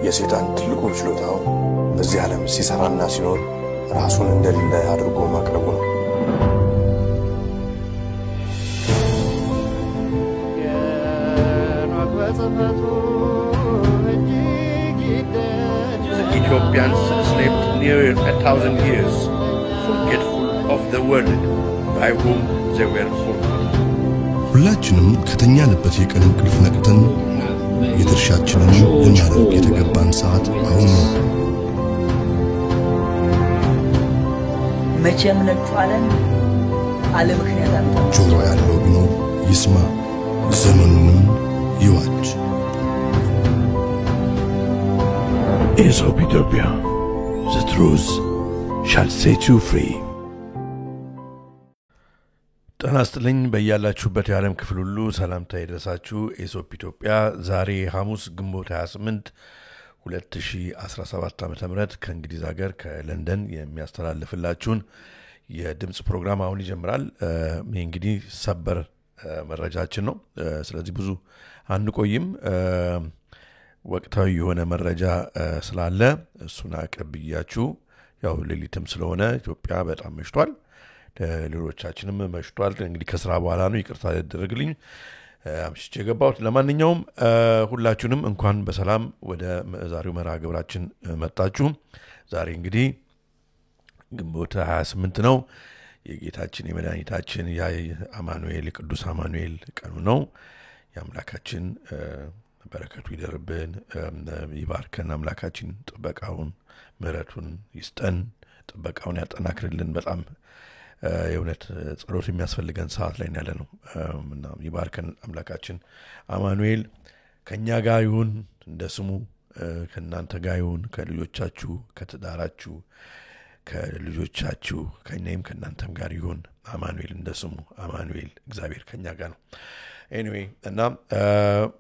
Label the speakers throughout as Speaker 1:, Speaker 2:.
Speaker 1: የሰይጣን ትልቁ ችሎታው በዚህ ዓለም ሲሰራና ሲኖር ራሱን እንደሌለ አድርጎ ማቅረቡ ነው።
Speaker 2: The Ethiopians slept near 1,000 years, forgetful of the word by whom they were forgotten.
Speaker 3: ሁላችንም ከተኛንበት የቀን እንቅልፍ ነቅተን የድርሻችንን ልናደርግ የተገባን ሰዓት አሁን ነው።
Speaker 4: መቼም ነጥፋለን አለ ምክንያት አምጣ
Speaker 3: ጆሮ ያለው ቢኖር ይስማ፣ ዘመኑንም ይዋጅ።
Speaker 5: Aesop Ethiopia, the truth shall set you free.
Speaker 6: ጤና ይስጥልኝ በያላችሁበት የዓለም ክፍል ሁሉ ሰላምታ ይድረሳችሁ። ኤሶፕ ኢትዮጵያ ዛሬ ሐሙስ ግንቦት 28 2017 ዓ.ም ከእንግሊዝ ሀገር ከለንደን የሚያስተላልፍላችሁን የድምጽ ፕሮግራም አሁን ይጀምራል። ይህ እንግዲህ ሰበር መረጃችን ነው። ስለዚህ ብዙ አንቆይም። ወቅታዊ የሆነ መረጃ ስላለ እሱን አቀብያችሁ ያው ሌሊትም ስለሆነ ኢትዮጵያ በጣም መሽቷል። ሌሎቻችንም መሽቷል። እንግዲህ ከስራ በኋላ ነው ይቅርታ ያደርግልኝ አምሽቼ ገባሁት። ለማንኛውም ሁላችሁንም እንኳን በሰላም ወደ ዛሬው መርሃ ግብራችን መጣችሁ። ዛሬ እንግዲህ ግንቦት 28 ነው። የጌታችን የመድኃኒታችን የአማኑኤል ቅዱስ አማኑኤል ቀኑ ነው። የአምላካችን በረከቱ ይደርብን፣ ይባርከን። አምላካችን ጥበቃውን ምሕረቱን ይስጠን፣ ጥበቃውን ያጠናክርልን። በጣም የእውነት ጸሎት የሚያስፈልገን ሰዓት ላይ ያለ ነው እና ይባርከን አምላካችን አማኑኤል። ከኛ ጋር ይሁን፣ እንደ ስሙ ከእናንተ ጋር ይሁን፣ ከልጆቻችሁ ከትዳራችሁ ከልጆቻችሁ ከእኛም ከእናንተም ጋር ይሁን። አማኑኤል እንደ ስሙ አማኑኤል እግዚአብሔር ከኛ ጋር ነው። ኤኒዌይ እና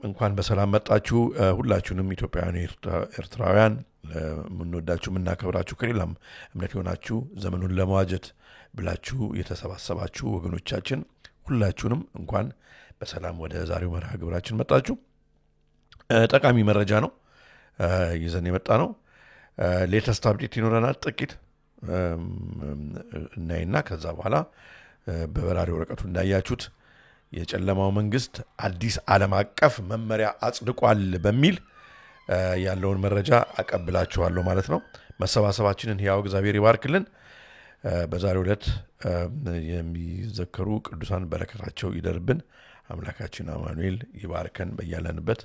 Speaker 6: እንኳን በሰላም መጣችሁ ሁላችሁንም ኢትዮጵያውያን ኤርትራውያን፣ የምንወዳችሁ የምናከብራችሁ ከሌላም እምነት የሆናችሁ ዘመኑን ለመዋጀት ብላችሁ የተሰባሰባችሁ ወገኖቻችን ሁላችሁንም እንኳን በሰላም ወደ ዛሬው መርሃ ግብራችን መጣችሁ። ጠቃሚ መረጃ ነው ይዘን የመጣ ነው። ሌተስት አፕዴት ይኖረናል ጥቂት እናይና ከዛ በኋላ በበራሪ ወረቀቱ እንዳያችሁት የጨለማው መንግስት አዲስ ዓለም አቀፍ መመሪያ አጽድቋል በሚል ያለውን መረጃ አቀብላችኋለሁ ማለት ነው። መሰባሰባችንን ሕያው እግዚአብሔር ይባርክልን። በዛሬው ዕለት የሚዘከሩ ቅዱሳን በረከታቸው ይደርብን። አምላካችን አማኑኤል ይባርከን። በያለንበት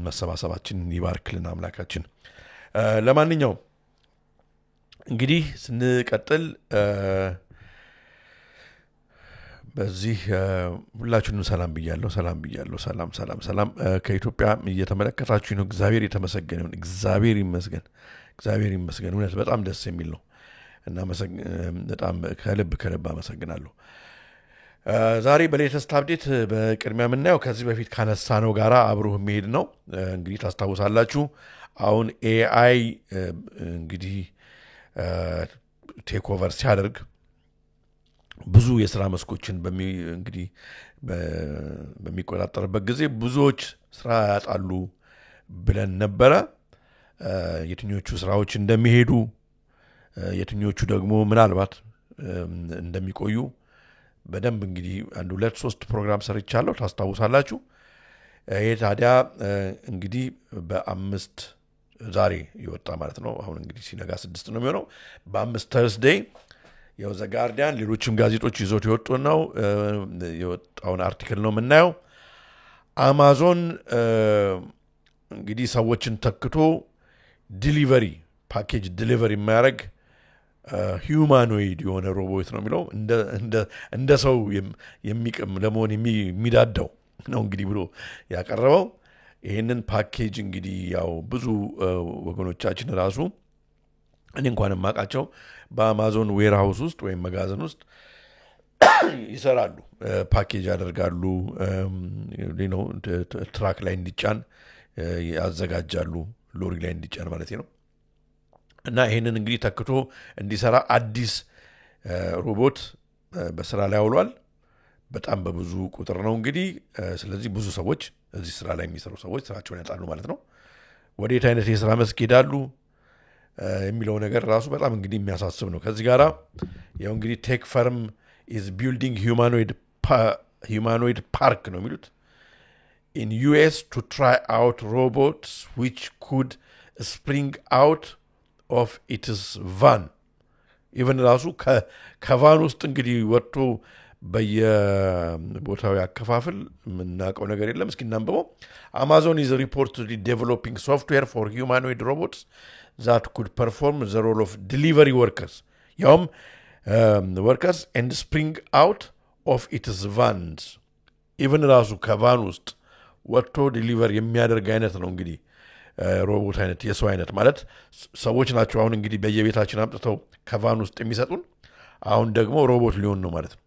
Speaker 6: መሰባሰባችንን ይባርክልን አምላካችን። ለማንኛውም እንግዲህ ስንቀጥል በዚህ ሁላችሁንም ሰላም ብያለሁ። ሰላም ከኢትዮጵያ እየተመለከታችሁ ነው። እግዚአብሔር የተመሰገነ ይሁን። እግዚአብሔር ይመስገን። እውነት በጣም ደስ የሚል ነው እና በጣም ከልብ አመሰግናለሁ። ዛሬ በሌተስት አፕዴት በቅድሚያ የምናየው ከዚህ በፊት ካነሳነው ጋራ አብሮ የሚሄድ ነው። እንግዲህ ታስታውሳላችሁ አሁን ኤአይ እንግዲህ ቴክ ኦቨር ሲያደርግ ብዙ የሥራ መስኮችን እንግዲህ በሚቆጣጠርበት ጊዜ ብዙዎች ስራ ያጣሉ ብለን ነበረ። የትኞቹ ስራዎች እንደሚሄዱ የትኞቹ ደግሞ ምናልባት እንደሚቆዩ በደንብ እንግዲህ 1-2-3 ፕሮግራም ሰርቻለሁ ታስታውሳላችሁ። ይሄ ታዲያ እንግዲህ በ5 ዛሬ ይወጣ ማለት ነው። አሁን እንግዲህ ሲነጋ 6 ነው የሚሆነው። በ5 ተርስዴይ ያው ዘ ጋርዲያን ሌሎችም ጋዜጦች ይዞት የወጣውን አርቲክል ነው የምናየው። አማዞን እንግዲህ ሰዎችን ተክቶ ዲሊቨሪ ፓኬጅ ዲሊቨሪ የሚያደርግ ሂዩማኖይድ የሆነ ሮቦት ነው የሚለው እንደ ሰው የሚቅም ለመሆን የሚዳዳው ነው እንግዲህ ብሎ ያቀረበው። ይህንን ፓኬጅ እንግዲህ ያው ብዙ ወገኖቻችን ራሱ እኔ እንኳን የማውቃቸው በአማዞን ዌርሃውስ ውስጥ ወይም መጋዘን ውስጥ ይሰራሉ፣ ፓኬጅ ያደርጋሉ፣ ትራክ ላይ እንዲጫን ያዘጋጃሉ፣ ሎሪ ላይ እንዲጫን ማለት ነው። እና ይሄንን እንግዲህ ተክቶ እንዲሰራ አዲስ ሮቦት በስራ ላይ አውሏል። በጣም በብዙ ቁጥር ነው እንግዲህ። ስለዚህ ብዙ ሰዎች እዚህ ስራ ላይ የሚሰሩ ሰዎች ስራቸውን ያጣሉ ማለት ነው። ወዴት አይነት የሥራ መስክ ሄዳሉ የሚለው ነገር ራሱ በጣም እንግዲህ የሚያሳስብ ነው። ከዚህ ጋራ ያው እንግዲህ ቴክ ፈርም ኢዝ ቢልዲንግ humanoid park ነው የሚሉት in US to try out robots which could spring out of its van. even ራሱ ከቫን ውስጥ እንግዲህ ወጥቶ በየቦታው ያከፋፍል ምናቀው ነገር የለም። እስኪ እናንብበው። Amazon is reportedly developing software for humanoid robots that could perform the role of delivery workers. ያውም workers and spring out of its vans. even ራሱ ከቫን ውስጥ ወጥቶ ዲሊቨር የሚያደርግ አይነት ነው እንግዲህ ሮቦት አይነት የሰው አይነት ማለት ሰዎች ናቸው አሁን እንግዲህ በየቤታችን አምጥተው ከቫን ውስጥ የሚሰጡን አሁን ደግሞ ሮቦት ሊሆን ነው ማለት ነው።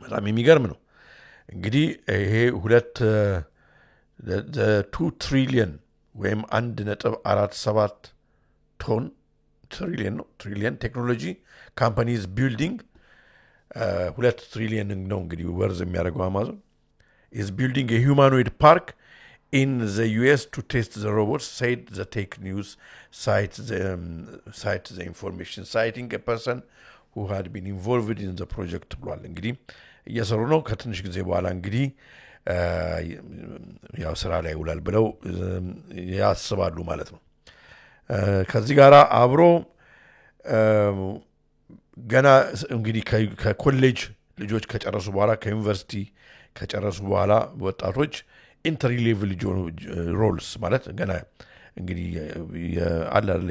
Speaker 6: በጣም የሚገርም ነው እንግዲህ ይሄ 2 ትሪሊየን ወይም 1.47 ቶን ትሪሊየን ቴክኖሎጂ ካምፓኒስ ቢልዲንግ 2 ትሪሊየን ነው እንግዲህ ወርዝ የሚያደርገው አማዞን is building a humanoid park in the US to test the robots, said the tech news site the information citing a person who had been involved in the project ብሏል። እንግዲህ እየሰሩ ነው ከትንሽ ጊዜ በኋላ እንግዲህ ያው ስራ ላይ ይውላል ብለው ያስባሉ ማለት ነው። ከዚህ ጋር አብሮ ገና እንግዲህ ከኮሌጅ ልጆች ከጨረሱ በኋላ ከዩኒቨርሲቲ ከጨረሱ በኋላ ወጣቶች ኢንትሪ ሌቭል ሮልስ ማለት ገና እንግዲህ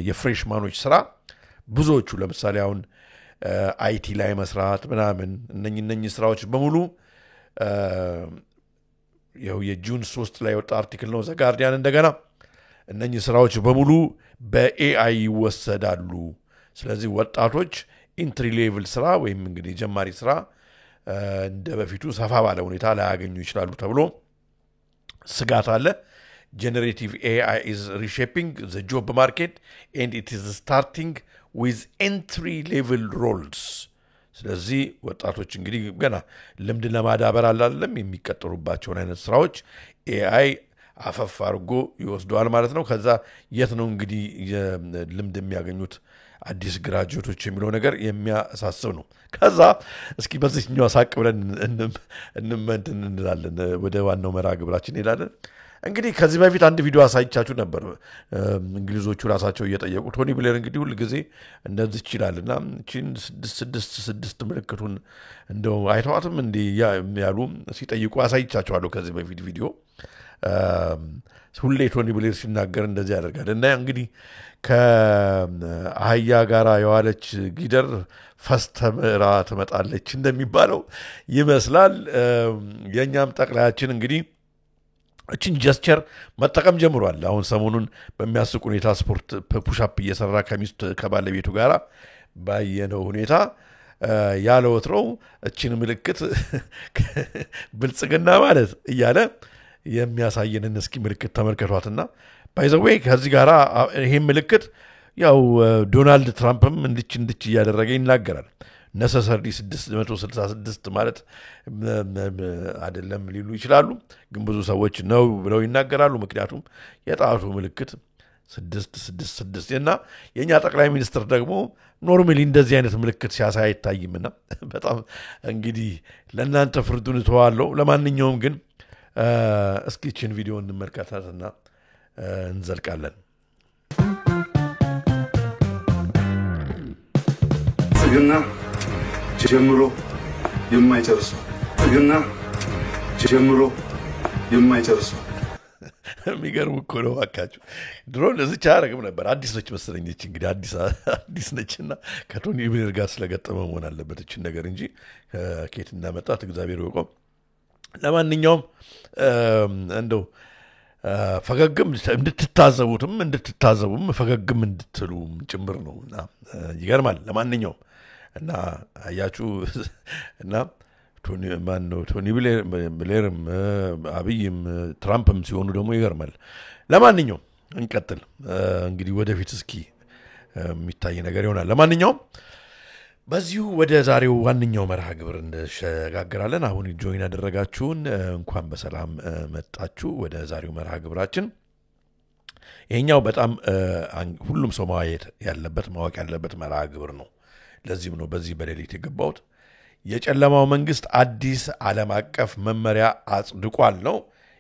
Speaker 6: የፍሬሽማኖች ስራ ብዙዎቹ ለምሳሌ አሁን አይቲ ላይ መስራት ምናምን እነኚህ ስራዎች በሙሉ ያው የጁን 3 ላይ ወጣ አርቲክል ነው ዘ ጋርዲያን እንደገና እነኚህ ስራዎች በሙሉ በኤአይ ይወሰዳሉ። ስለዚህ ወጣቶች ኢንትሪ ሌቭል ስራ ወይም እንግዲህ ጀማሪ ስራ እንደ በፊቱ ሰፋ ባለ ሁኔታ ላያገኙ ይችላሉ ተብሎ ስጋት አለ። Generative AI is reshaping the job market and it is starting with entry level roles. ስለዚህ ወጣቶች እንግዲህ ገና ልምድ ለማዳበር አላለም የሚቀጠሩባቸው አይነት ስራዎች ኤአይ አፈፍ አድርጎ ይወስደዋል ማለት ነው። ከዛ የት ነው እንግዲህ ልምድ የሚያገኙት አዲስ ግራጁዌቶች የሚለው ነገር የሚያሳስብ ነው። ከዛ እስኪ በዚህኛው ሳቅ ብለን እንላለን ወደ ዋናው መርሃ ግብራችን እንሄዳለን። እንግዲህ ከዚህ በፊት አንድ ቪዲዮ አሳይቻችሁ ነበር እንግሊዞቹ ራሳቸው እየጠየቁ ቶኒ ብሌር እንግዲህ ሁሉ ጊዜ እንደዚህ ይችላልና እቺን 666 ምልክቱን እንደው አይተዋትም እንዴ ያሉ ሲጠይቁ አሳይቻችኋለሁ ከዚህ በፊት ቪዲዮ ሁሌ ቶኒ ብሌር ሲናገር እንደዚህ ያደርጋል እና እንግዲህ ከአህያ ጋራ የዋለች ጊደር ፈስተምራ ትመጣለች እንደሚባለው ይመስላል። የኛም ጠቅላያችን እንግዲህ እቺን ጀስቸር መጠቀም ጀምሯል። አሁን ሰሞኑን በሚያስቅ ሁኔታ ስፖርት ፑሽአፕ እየሰራ ከሚስቱ ከባለቤቱ ጋራ ባየነው ሁኔታ ያለ ወትሮው እቺን ምልክት ብልጽግና ማለት እያለ የሚያሳየንን እስኪ ምልክት ተመልከቷትና ባይ ዘ ዌይ ከዚህ ጋራ ይሄ ምልክት ያው ዶናልድ ትራምፕም እንድች እያደረገ ይናገራል። ነሰሰርሊ 666 ማለት አይደለም ሊሉ ይችላሉ፣ ግን ብዙ ሰዎች ነው ብለው ይናገራሉ። ምክንያቱም የጣቱ ምልክት 666 እና የኛ ጠቅላይ ሚኒስትር ደግሞ ኖርማሊ እንደዚህ አይነት ምልክት ሲያሳይ አይታይምና በጣም እንግዲህ ለእናንተ ፍርዱን ተዋለው። ለማንኛውም ግን እስኪችን ቪዲዮ እንመልከታትና እንዘልቃለን።
Speaker 7: ጽግና ጀምሮ የማይጨርሰው ጽግና ጀምሮ የማይጨርሰው
Speaker 6: የሚገርም እኮ ነው። አካችሁ ድሮ እንደዚህ አያረግም ነበር። አዲስ ነች መሰለኝ እንግዲህ አዲስ ነችና ከቶኒ ብሌር ጋር ስለገጠመ መሆን አለበት እችን ነገር እንጂ ከኬት እንዳመጣት እግዚአብሔር ይወቀው። ለማንኛውም እንደው ፈገግም እንድትታዘቡም ፈገግም እንድትሉም ጭምር ነውና ይገርማል። ለማንኛውም እና አያችሁ እና ቶኒ ብሌርም አብይም ትራምፕም ሲሆኑ ደግሞ ይገርማል። ለማንኛውም እንቀጥል እንግዲህ ወደፊት እስኪ የሚታይ ነገር ይሆናል። ለማንኛውም በዚሁ ወደ ዛሬው ዋንኛው መርሃ ግብር እንሸጋግራለን። አሁን ጆይን ያደረጋችሁን እንኳን በሰላም መጣችሁ ወደ ዛሬው መርሃ ግብራችን። ይሄኛው በጣም ሁሉም ሰው ማወቅ ያለበት መርሃ ግብር ነው። ለዚህም ነው በዚህ በሌሊት የገባሁት። የጨለማው መንግስት አዲስ ዓለም አቀፍ መመሪያ አጽድቋል ነው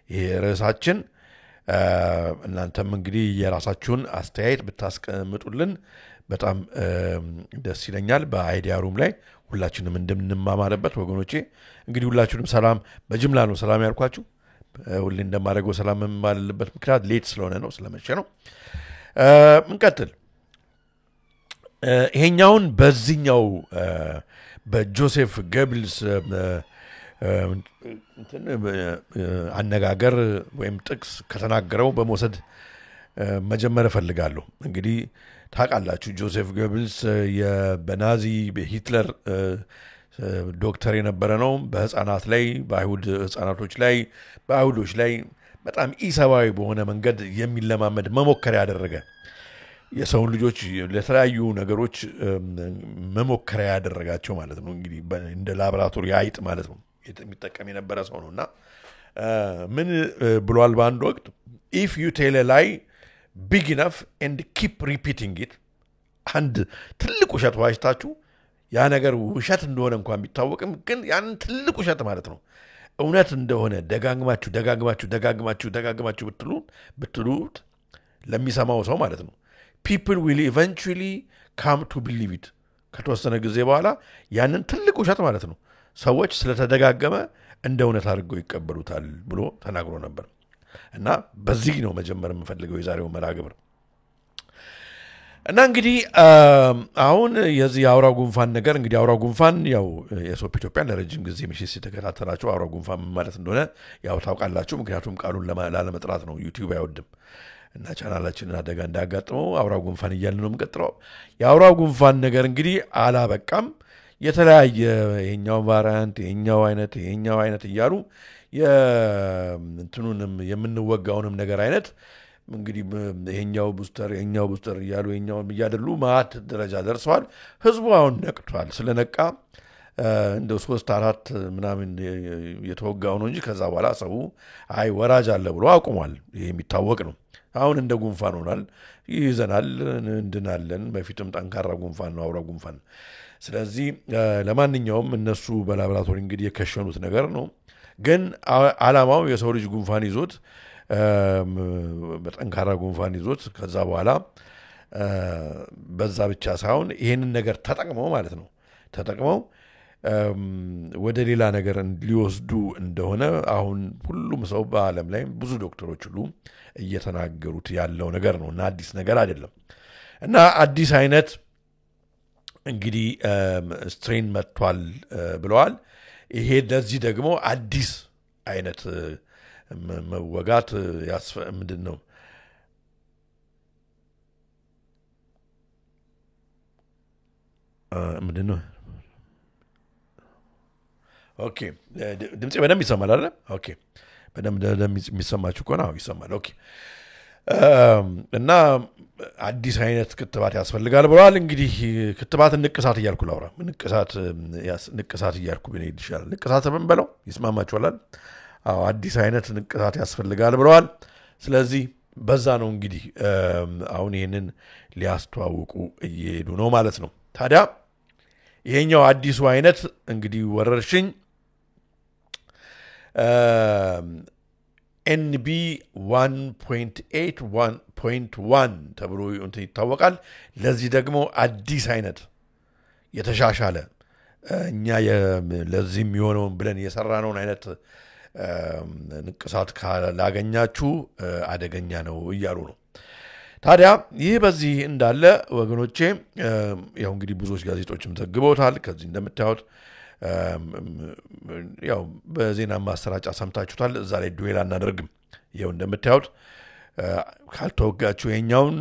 Speaker 6: ይሄ ርዕሳችን። እናንተም እንግዲህ የራሳችሁን አስተያየት ብታስቀምጡልን በጣም ደስ ይለኛል። በአይዲያ ሩም ላይ ሁላችንም እንደምንማማርበት ወገኖቼ። እንግዲህ ሁላችሁንም ሰላም በጅምላ ነው ሰላም ያልኳችሁ። ሁሌ እንደማደርገው ሰላም የምባልበት ምክንያት ሌት ስለሆነ ነው፣ ስለመሸ ነው። እንቀጥል። ይሄኛውን በዚህኛው በጆሴፍ ጎብልስ አነጋገር ወይም ጥቅስ ከተናገረው በመውሰድ መጀመር እፈልጋለሁ። እንግዲህ ታውቃላችሁ ጆሴፍ ጎብልስ በናዚ በሂትለር ዶክተር የነበረ ነው። በህፃናት ላይ በአይሁድ ህፃናቶች ላይ በአይሁዶች ላይ በጣም ኢሰብአዊ በሆነ መንገድ የሚለማመድ መሞከሪያ ያደረገ የሰውን ልጆች ለተለያዩ ነገሮች መሞከሪያ ያደረጋቸው ማለት ነው። እንግዲህ እንደ ላቦራቶሪ አይጥ ማለት ነው የሚጠቀም የነበረ ሰው ነውና ምን ብሏል በአንድ ወቅት if you tell a lie big enough and keep repeating it አንድ ትልቅ ውሸት ዋሽታችሁ ያ ነገር ውሸት እንደሆነ እንኳን ቢታወቅም ግን ያን ትልቅ ውሸት ማለት ነው እውነት እንደሆነ ደጋግማችሁ ብትሉት ለሚሰማው ሰው ማለት ነው people will eventually come to believe it ከተወሰነ ጊዜ በኋላ ያንን ትልቅ ውሸት ማለት ነው ሰዎች ስለተደጋገመ እንደ እውነት አድርገው ይቀበሉታል ብሎ ተናግሮ ነበር። እና በዚህ ነው መጀመር የምፈልገው የዛሬው መርሃ ግብር። እና እንግዲህ አሁን የዚህ አውራው ጉንፋን ነገር እንግዲህ አውራው ጉንፋን ያው የሶፕ ኢትዮጵያ ለረጅም ጊዜ ምሽት ሲተከታተላችሁ አውራው ጉንፋን ማለት እንደሆነ ያው ታውቃላችሁ። ምክንያቱም ቃሉን ላለመጥራት ነው ዩቲዩብ አይወድም እና ቻናላችንን አደጋ እንዳያጋጥመው አውራው ጉንፋን እያልን ነው የምንቀጥለው። የአውራው ጉንፋን ነገር እንግዲህ አላበቃም። የተለያየ ይሄኛው ቫሪያንት ይሄኛው አይነት እያሉ እንትኑንም የምንወጋውንም ነገር አይነት እንግዲህ ይሄኛው ቡስተር እያሉ ይሄኛውን እያደሉ ማት ደረጃ ደርሰዋል። ህዝቡ አሁን ነቅቷል። ስለነቃ እንደ 3-4 ምናምን የተወጋው ነው እንጂ ከዛ በኋላ ሰው አይ ወራጅ አለ ብሎ አቁሟል። ይሄ የሚታወቅ ነው። አሁን እንደ ጉንፋን ሆናል፣ ይዘናል፣ እንድናለን። በፊትም ጠንካራ ጉንፋን ነው አውራ ጉንፋን። ስለዚህ ለማንኛውም እነሱ በላቦራቶሪ እንግዲህ የከሸኑት ነገር ነው። ግን ዓላማው የሰው ልጅ ጉንፋን ይዞት በጠንካራ ጉንፋን ይዞት ከዛ በኋላ በዛ ብቻ ሳይሆን ይሄንን ነገር ተጠቅመው ማለት ነው ተጠቅመው ወደ ሌላ ነገር ሊወስዱ እንደሆነ አሁን ሁሉም ሰው በዓለም ላይ ብዙ ዶክተሮች ሁሉ እየተናገሩት ያለው ነገር ነው እና አዲስ ነገር አይደለም። እና አዲስ አይነት እንግዲህ ስትሬን መጥቷል ብለዋል። ይሄ ለዚህ ደግሞ አዲስ አይነት መወጋት ምንድን ነው ኦኬ ድምጼ በደንብ ይሰማል አይደል? ኦኬ በደንብ የሚሰማችሁ ከሆነ አዎ ይሰማል። ኦኬ እና አዲስ አይነት ክትባት ያስፈልጋል ብለዋል። እንግዲህ ክትባት ንቅሳት እያልኩ ላውራ ንቅሳት እያልኩ ብንሄድ ይሻላል። ንቅሳት ምን በለው ይስማማችኋል? አዎ አዲስ አይነት ንቅሳት ያስፈልጋል ብለዋል። ስለዚህ በዛ ነው እንግዲህ አሁን ይሄንን ሊያስተዋውቁ እየሄዱ ነው ማለት ነው። ታዲያ ይሄኛው አዲሱ አይነት እንግዲህ ወረርሽኝ NB 1.8.1 ተብሎ ይታወቃል። ለዚህ ደግሞ አዲስ አይነት የተሻሻለ እኛ ለዚህ የሚሆነውን ብለን የሰራነውን አይነት ንቅሳት ካላገኛችሁ አደገኛ ነው እያሉ ነው። ታዲያ ይህ በዚህ እንዳለ ወገኖቼ ያው እንግዲህ ብዙዎች ጋዜጦችም ዘግበውታል። ከዚህ እንደምታዩት ያው በዜና ማሰራጫ ሰምታችሁታል። እዛ ላይ ዱዌል አናደርግም። ይኸው እንደምታዩት ካልተወጋችሁ የኛውን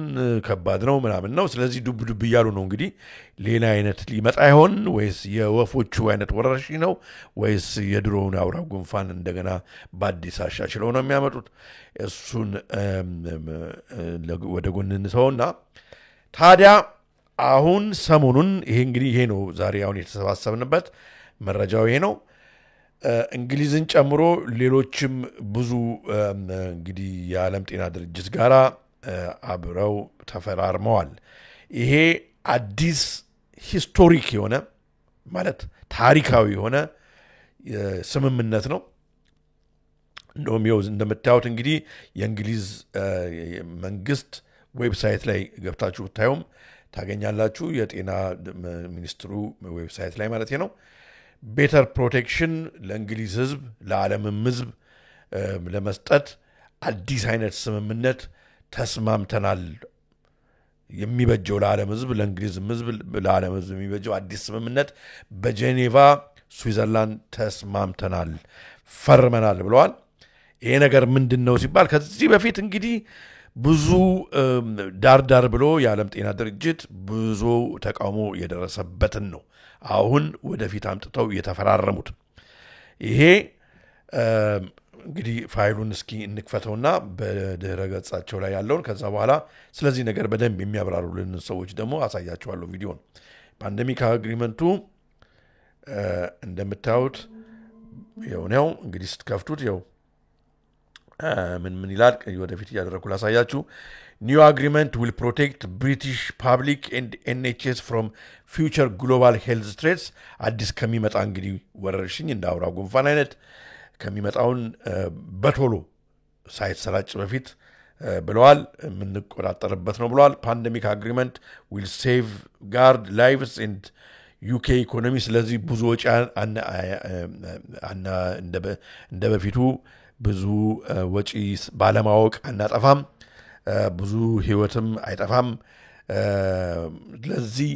Speaker 6: ከባድ ነው ምናምን ነው። ስለዚህ ዱብ እያሉ ነው እንግዲህ ሌላ አይነት ሊመጣ ይሆን ወይስ የወፎቹ አይነት ወረርሽኝ ነው ወይስ የድሮውን አውራ ጉንፋን እንደገና በአዲስ አሻሽለው ነው የሚያመጡት? እሱን ወደ ጎን እንተውና ታዲያ አሁን ሰሞኑን ይሄ ነው ዛሬ አሁን የተሰባሰብንበት መረጃው ይሄ ነው። እንግሊዝን ጨምሮ ሌሎችም ብዙ እንግዲህ የዓለም ጤና ድርጅት ጋራ አብረው ተፈራርመዋል። ይሄ አዲስ ሂስቶሪክ የሆነ ማለት ታሪካዊ የሆነ ስምምነት ነው። እንደውም ይኸው እንደምታዩት እንግዲህ የእንግሊዝ መንግስት ዌብሳይት ላይ ገብታችሁ ብታዩም ታገኛላችሁ። የጤና ሚኒስትሩ ዌብሳይት ላይ ማለት ነው። ቤተር ፕሮቴክሽን ለእንግሊዝ ህዝብ ለዓለምም ህዝብ ለመስጠት አዲስ አይነት ስምምነት ተስማምተናል። የሚበጀው ለዓለም ህዝብ ለእንግሊዝ ህዝብ ለዓለም ህዝብ የሚበጀው አዲስ ስምምነት በጄኔቫ ስዊዘርላንድ ተስማምተናል ፈርመናል ብለዋል። ይሄ ነገር ምንድነው ሲባል ከዚህ በፊት እንግዲህ ብዙ ዳርዳር ብሎ የዓለም ጤና ድርጅት ብዙ ተቃውሞ የደረሰበትን ነው አሁን ወደፊት አምጥተው የተፈራረሙት። ይሄ እንግዲህ ፋይሉን እስኪ እንክፈተውና በድህረ ገጻቸው ላይ ያለውን ከዛ በኋላ ስለዚህ ነገር በደንብ የሚያብራሩልን ሰዎች ደግሞ አሳያቸዋለሁ ቪዲዮን። ፓንደሚክ አግሪመንቱ እንደምታዩት ነው እንግዲህ ስትከፍቱት ያው ምን ይላል ወደፊት ያደረኩ ላሳያችሁ። New agreement will protect British public and NHS from future global health threats. አዲስ ከሚመጣ እንግዲህ ወረርሽኝ እንደ አውራ ጉንፋን አይነት ከሚመጣውን በቶሎ ሳይሰራጭ በፊት ብለዋል የምንቆጣጠርበት ነው ብለዋል። ፓንደሚክ አግሪመንት will safeguard lives and UK ኢኮኖሚ። ስለዚህ ብዙ ወጪ እንደ በፊቱ ብዙ ወጪ ባለማወቅ አናጠፋም፣ ብዙ ህይወትም አይጠፋም። ለዚህ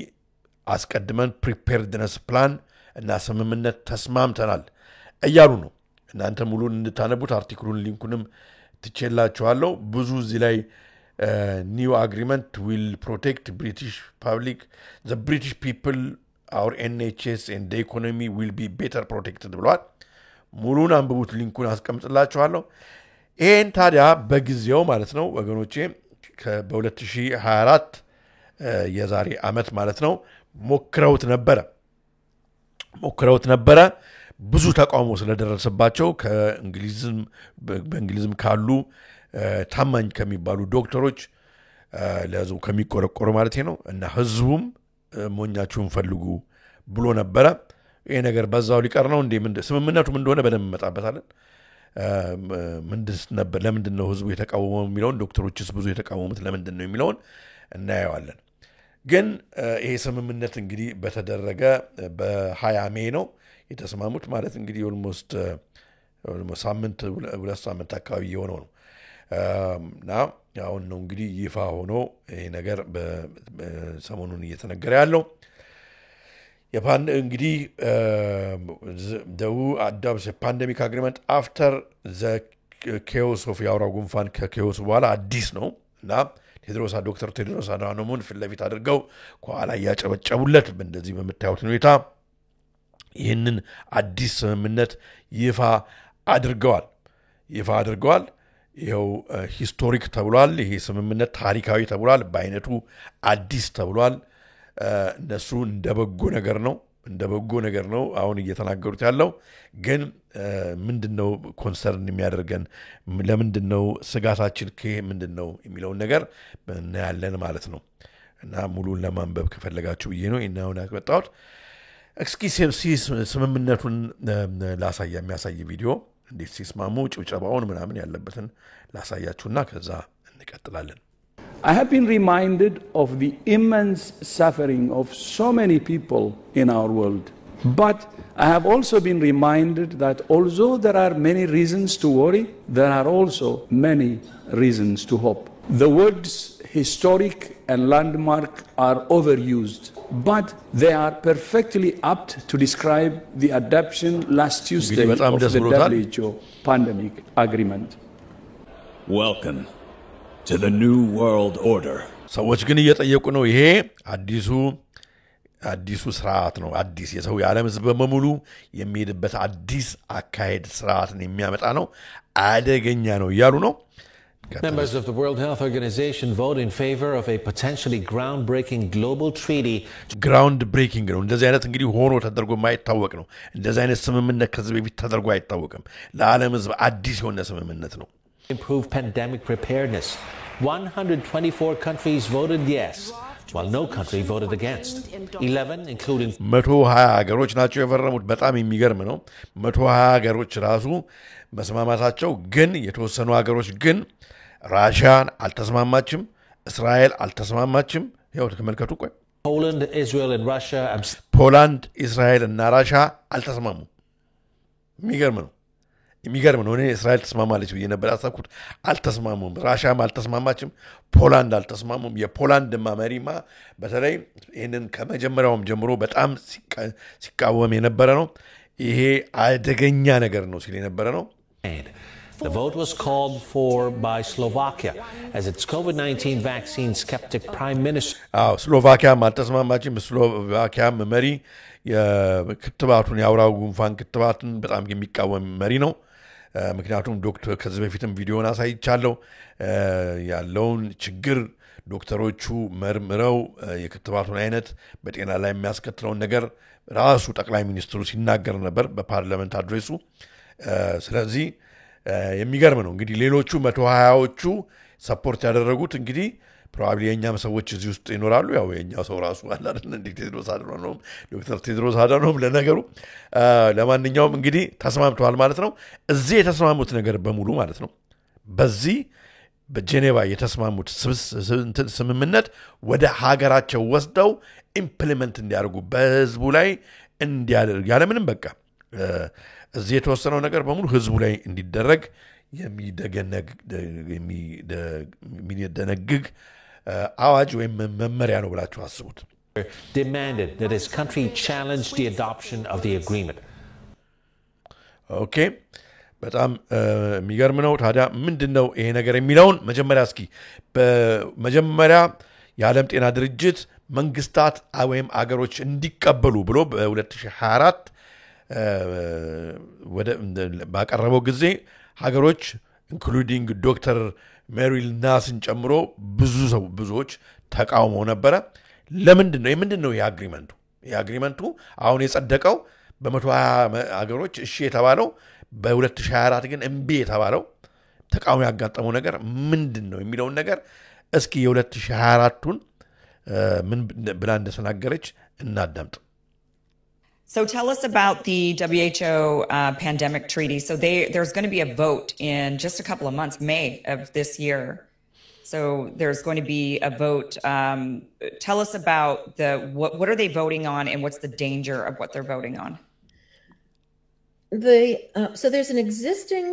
Speaker 6: አስቀድመን ፕሪፔርድነስ ፕላን እና ስምምነት ተስማምተናል እያሉ ነው። እናንተ ሙሉን እንድታነቡት አርቲክሉን ሊንኩንም ትቼላችኋለሁ። ብዙ እዚህ ላይ ኒው አግሪመንት ዊል ፕሮቴክት ብሪቲሽ ፐብሊክ ዘ ብሪቲሽ ፒፕል our NHS and the economy will be better protected ብለዋል። ሙሉን አንብቡት፣ ሊንኩን አስቀምጥላችኋለሁ። ይሄን ታዲያ በጊዜው ማለት ነው ወገኖቼ በ2024 የዛሬ ዓመት ማለት ነው ሞክረውት ነበረ። ብዙ ተቃውሞ ስለደረሰባቸው በእንግሊዝም ካሉ ታማኝ ከሚባሉ ዶክተሮች ለህዝቡ ከሚቆረቆሩ ማለት ነው እና ህዝቡም ሞኛችሁን ፈልጉ ብሎ ነበረ። ይሄ ነገር በዛው ሊቀር ነው እንዴ? ስምምነቱም እንደሆነ በደንብ መጣበታለን። ለምንድን ነው ህዝቡ የተቃወመው የሚለውን ዶክተሮችስ ብዙ የተቃወሙት ለምንድን ነው የሚለውን እናየዋለን። ግን ይሄ ስምምነት እንግዲህ በተደረገ በ20 ሜይ ነው የተስማሙት ማለት እንግዲህ ኦልሞስት ሳምንት 2 ሳምንት አካባቢ የሆነው ነው እና አሁን ነው እንግዲህ ይፋ ሆኖ ይሄ ነገር በሰሞኑን እየተነገረ ያለው። እንግዲህ adopts a pandemic agreement after the chaos of የአውራ ጉንፋን ከኬዎስ በኋላ አዲስ ነው እና ዶክተር ቴድሮስ አድሃኖምን ፊት ለፊት አድርገው ከኋላ እያጨበጨቡለት እንደዚህ በምታዩት ሁኔታ ይህንን አዲስ ስምምነት ይፋ አድርገዋል። ይሄው ሂስቶሪክ ተብሏል። ይሄ ስምምነት ታሪካዊ ተብሏል። በአይነቱ አዲስ ተብሏል። እነሱ እንደበጎ ነገር ነው አሁን እየተናገሩት ያለው። ግን ምንድነው ኮንሰርን የሚያደርገን ለምንድነው ስጋታችን ምንድነው የሚለውን ነገር እናያለን ማለት ነው። እና ሙሉን ለማንበብ ከፈለጋችሁ ብዬ ነው እናውን ያመጣሁት። እስኪ ስምምነቱን የሚያሳይ ቪዲዮ እንዴት ሲስማሙ ጭብጨባውን ምናምን ያለበትን ላሳያችሁና ከዛ እንቀጥላለን።
Speaker 8: I have been reminded of the immense suffering of so many people in our world. But I have also been reminded that although there are many reasons to worry, there are also many reasons to hope. The words historic and landmark are overused, but they are perfectly apt to describe the adoption last Tuesday of the WHO pandemic agreement.
Speaker 5: Welcome to the new world order.
Speaker 6: ሰዎች ግን እየጠየቁ ነው። ይሄ አዲሱ ስርዓት ነው። አዲስ የሰው የዓለም ህዝብ በሙሉ የሚሄድበት አዲስ አካሄድ ስርዓትን የሚያመጣ ነው። አደገኛ ነው እያሉ ነው።
Speaker 9: Members of the World Health Organization vote in favor of a potentially groundbreaking global treaty.
Speaker 6: Groundbreaking ነው። እንደዚህ አይነት እንግዲህ ሆኖ ተደርጎ የማይታወቅ ነው። እንደዚህ አይነት ስምምነት ከዚህ በፊት ተደርጎ አይታወቅም። ለዓለም ህዝብ አዲስ የሆነ ስምምነት ነው።
Speaker 9: Improve pandemic preparedness 124 countries voted yes, while no country voted against. 11, including
Speaker 6: 120 ሀገሮች ናቸው የፈረሙት። በጣም የሚገርም ነው። 120 ሀገሮች ራሱ መስማማታቸው፣ ግን የተወሰኑ ሀገሮች ግን ራሽያን አልተስማማችም፣ እስራኤል አልተስማማችም። ያው ተመልከቱ። ቆይ
Speaker 9: Poland, Israel, and Russia.
Speaker 6: ፖላንድ፣ እስራኤል እና ራሻ አልተስማሙም። የሚገርም ነው። እኔ እስራኤል ተስማማለች ብዬ ነበር ያሰብኩት። አልተስማሙም። ራሻም አልተስማማችም፣ ፖላንድ አልተስማሙም። የፖላንድ መሪማ በተለይ ይህንን ከመጀመሪያውም ጀምሮ በጣም ሲቃወም የነበረ ነው። ይሄ አደገኛ ነገር ነው ሲል የነበረ ነው።
Speaker 9: The vote was called for by Slovakia as its COVID-19 vaccine skeptic prime minister.
Speaker 6: ስሎቫኪያም አልተስማማችም። ስሎቫኪያም መሪ የክትባቱን የአውራው ጉንፋን ክትባትን በጣም የሚቃወም መሪ ነው። ምክንያቱም ዶክተር ከዚህ በፊትም ቪዲዮን አሳይቻለሁ ያለውን ችግር ዶክተሮቹ መርምረው የክትባቱን አይነት በጤና ላይ የሚያስከትለውን ነገር ራሱ ጠቅላይ ሚኒስትሩ ሲናገር ነበር በፓርላመንት አድሬሱ። ስለዚህ የሚገርም ነው። እንግዲህ ሌሎቹ 120ዎቹ ሰፖርት ያደረጉት እንግዲህ ፕሮባብሊ የኛም ሰዎች እዚህ ውስጥ ይኖራሉ። ያው የኛው ሰው ራሱ አለ አይደል እንዴ ቴድሮስ አድሃኖም ዶክተር ቴድሮስ አድሃኖም ለነገሩ ለማንኛውም እንግዲህ ተስማምተዋል ማለት ነው። እዚህ የተስማሙት ነገር በሙሉ ማለት ነው በዚህ በጄኔቫ የተስማሙት ስምምነት ወደ ሀገራቸው ወስደው ኢምፕሊመንት እንዲያደርጉ በህዝቡ ላይ እንዲያደርግ ያለምንም በቃ እዚህ የተወሰነው ነገር በሙሉ ህዝቡ ላይ እንዲደረግ የሚደነግግ አዋጅ ወይም መመሪያ ነው ብላችሁ አስቡት።
Speaker 9: Demanded that his country challenge the adoption of the agreement.
Speaker 6: ኦኬ በጣም የሚገርም ነው። ታዲያ ምንድነው ይሄ ነገር የሚለውን መጀመሪያ እስኪ በመጀመሪያ የዓለም ጤና ድርጅት መንግስታት ወይም አገሮች እንዲቀበሉ ብሎ በ2024 ወደ ባቀረበው ጊዜ ሀገሮች ኢንክሉዲንግ ዶክተር ሜሪል ናስን ጨምሮ ብዙዎች ተቃውመው ነበረ። ለምንድነው የአግሪመንቱ አሁን የጸደቀው በ120 ሀገሮች እሺ የተባለው በ2024 ግን እምቢ የተባለው ተቃውሞ ያጋጠመው ነገር ምንድነው የሚለውን ነገር እስኪ የ2024ቱን ምን ብላ እንደተናገረች እናዳምጥ።
Speaker 10: So tell us about the WHO pandemic treaty. So there's going to be a vote in just a couple of months, May of this year. So there's going to be a vote. Tell us about what are they voting on and what's the danger of what they're voting on?
Speaker 11: So there's an existing